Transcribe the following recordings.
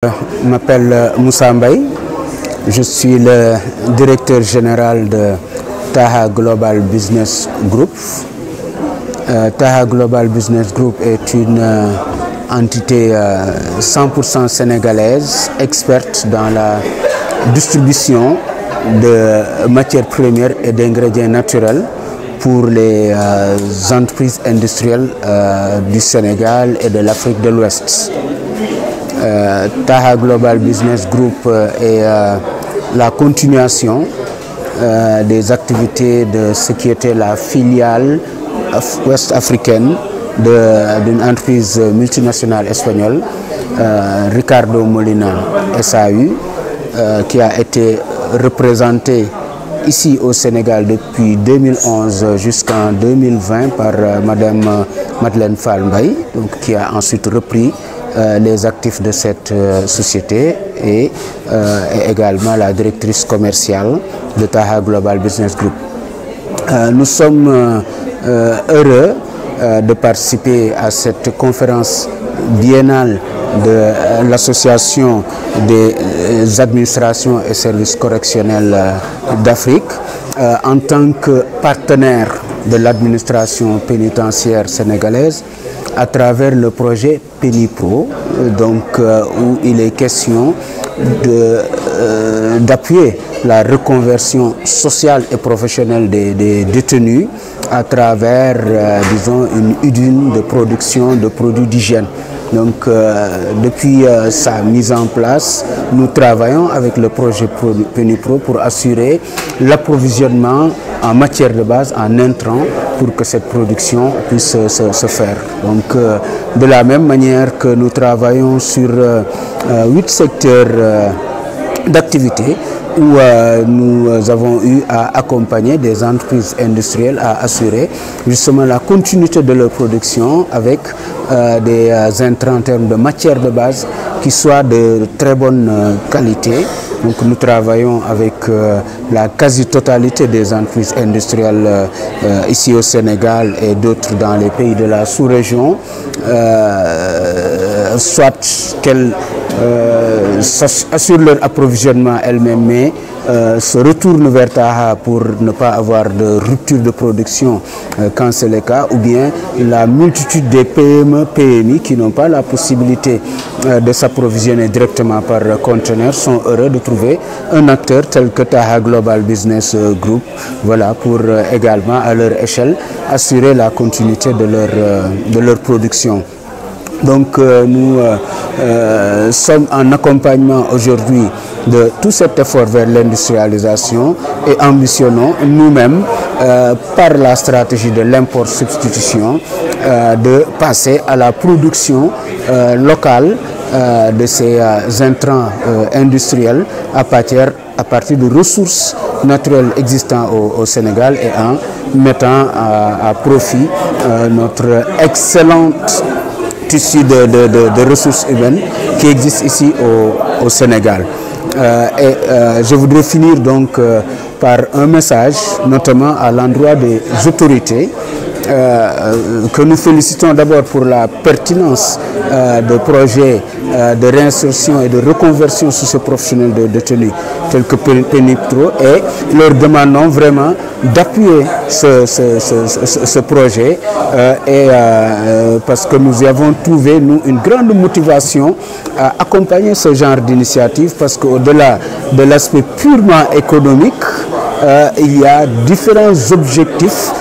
Je m'appelle Moussa Mbaye, je suis le directeur général de Taha Global Business Group. Taha Global Business Group est une entité 100% sénégalaise, experte dans la distribution de matières premières et d'ingrédients naturels pour les entreprises industrielles du Sénégal et de l'Afrique de l'Ouest. Taha Global Business Group est la continuation des activités de ce qui était la filiale ouest-africaine d'une entreprise multinationale espagnole, Ricardo Molina SAU, qui a été représentée ici au Sénégal depuis 2011 jusqu'en 2020 par Madame Madeleine Fall Mbaye, donc qui a ensuite repris les actifs de cette société et également la directrice commerciale de Taha Global Business Group. Nous sommes heureux de participer à cette conférence biennale de l'association des administrations et services correctionnels d'Afrique en tant que partenaire de l'administration pénitentiaire sénégalaise à travers le projet Penipro, donc où il est question d'appuyer la reconversion sociale et professionnelle des détenus à travers, disons, une usine de production de produits d'hygiène. Donc, depuis sa mise en place, nous travaillons avec le projet Penipro pour assurer l'approvisionnement en matière de base, en intrants, pour que cette production puisse se faire. Donc, de la même manière que nous travaillons sur 8 secteurs d'activité, où nous avons eu à accompagner des entreprises industrielles à assurer justement la continuité de leur production avec des intrants en termes de matière de base qui soient de très bonne qualité. Donc nous travaillons avec la quasi-totalité des entreprises industrielles ici au Sénégal et d'autres dans les pays de la sous-région, soit qu'elles assurent leur approvisionnement elles-mêmes, mais se retournent vers Taha pour ne pas avoir de rupture de production quand c'est le cas, ou bien la multitude des PME, PMI qui n'ont pas la possibilité de s'approvisionner directement par conteneur sont heureux de trouver un acteur tel que Taha Global Business Group, voilà, pour également à leur échelle assurer la continuité de leur production. Donc nous sommes en accompagnement aujourd'hui de tout cet effort vers l'industrialisation et ambitionnons nous-mêmes par la stratégie de l'import-substitution de passer à la production locale de ces intrants industriels à partir de ressources naturelles existantes au Sénégal et en mettant à profit notre excellente tissu de ressources humaines qui existe ici au Sénégal. Je voudrais finir donc par un message, notamment à l'endroit des autorités, que nous félicitons d'abord pour la pertinence de projets de réinsertion et de reconversion socio-professionnelle de détenus tels que Penipro, et leur demandons vraiment d'appuyer ce projet parce que nous y avons trouvé, nous, une grande motivation à accompagner ce genre d'initiative, parce qu'au-delà de l'aspect purement économique, il y a différents objectifs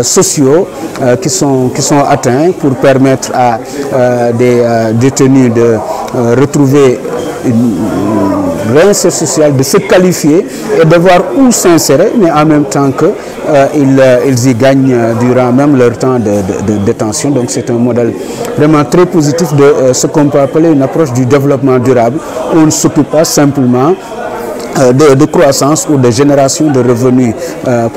sociaux qui sont atteints pour permettre à des détenus de retrouver une réinsertion sociale, de se qualifier et de voir où s'insérer, mais en même temps qu'ils y gagnent durant même leur temps de détention. Donc c'est un modèle vraiment très positif de ce qu'on peut appeler une approche du développement durable. On ne s'occupe pas simplement de croissance ou de génération de revenus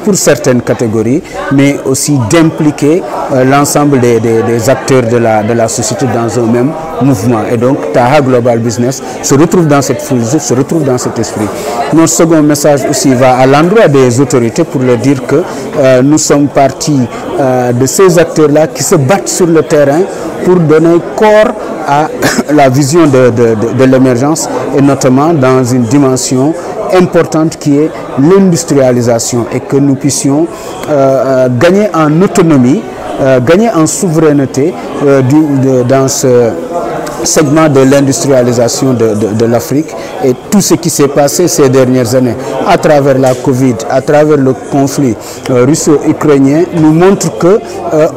pour certaines catégories, mais aussi d'impliquer l'ensemble des acteurs de la société dans un même mouvement. Et donc, Taha Global Business se retrouve dans cette philosophie, se retrouve dans cet esprit. Notre second message aussi va à l'endroit des autorités pour leur dire que nous sommes partis de ces acteurs-là qui se battent sur le terrain pour donner corps à la vision de l'émergence, et notamment dans une dimension importante qui est l'industrialisation, et que nous puissions gagner en autonomie, gagner en souveraineté dans ce segment de l'industrialisation de l'Afrique. Et tout ce qui s'est passé ces dernières années à travers la Covid, à travers le conflit russo-ukrainien nous montre que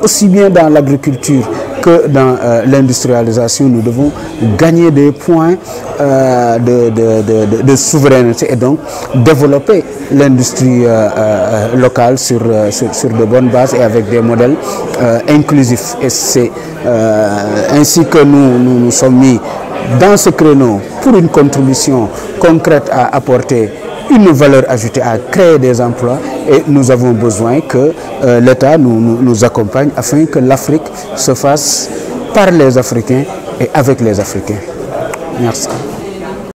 aussi bien dans l'agriculture que dans l'industrialisation, nous devons gagner des points de souveraineté et donc développer l'industrie locale sur de bonnes bases et avec des modèles inclusifs. Et c'est ainsi que nous sommes mis dans ce créneau pour une contribution concrète à apporter une valeur ajoutée, à créer des emplois, et nous avons besoin que l'État nous accompagne afin que l'Afrique se fasse par les Africains et avec les Africains. Merci.